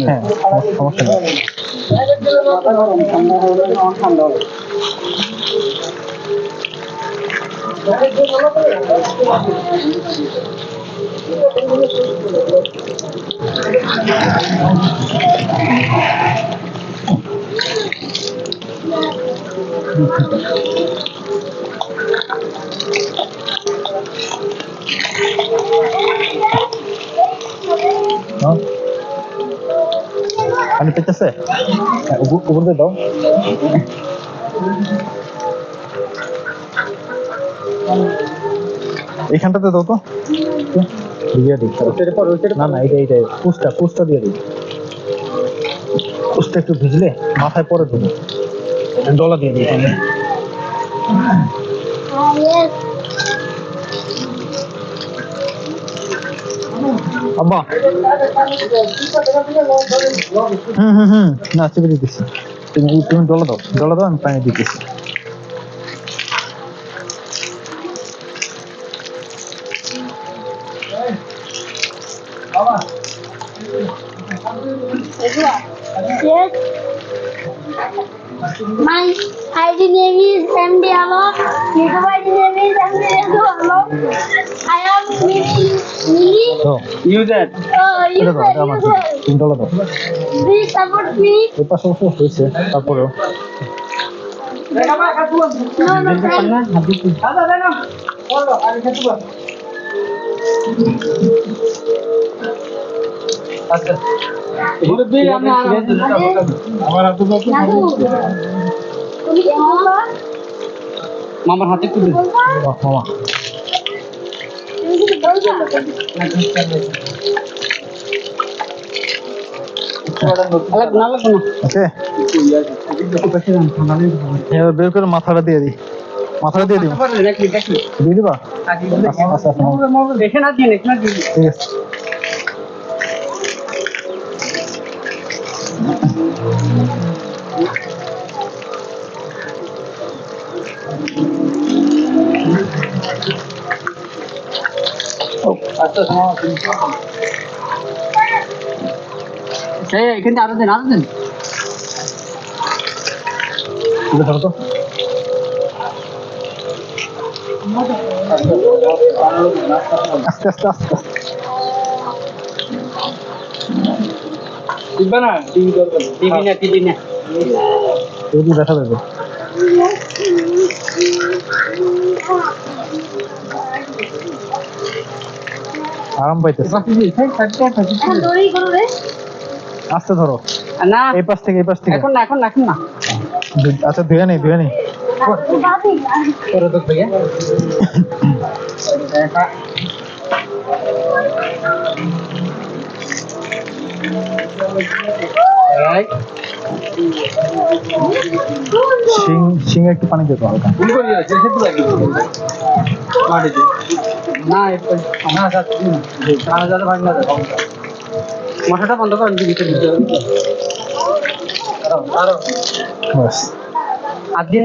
হ্যাঁ, সমস্যা নেই। পানি পেতেছে উপর দিয়ে দাও। এইখানটাতে দাও তো, দিয়ে দিই। না না, এইটাই পুষটা দিয়ে দিই। পুষটা একটু ভিজলে মাথায় পরে দেবো, ডলা দিয়ে দিই। আব্বা না, চেপে দিতেছি। তুমি ডলা দাও, আমি পানি দিতেছি। Yes. My ID name is MD Alok. YouTube ID name is MD Alok. I am Mili. User. তুমি ডলা দাও। Please support me. এই পাশে হয়েছে, তারপরেও আচ্ছা, মামার হাতে একটু দিন। মামা বের করে মাথাটা দিয়ে দিই। দিয়ে দিবা? ঠিক আছে। এখানে আরো দেন তো। আস্তে টিভি না ব্যথা দেবে। আরাম পাইতেছে। আস্তে ধরো না, এই পাশ থেকে এখন না। আচ্ছা, ধুয়ে নেই শিং একটু পানি দিতে হবে। মশাটা বন্ধ করেন, আর দিন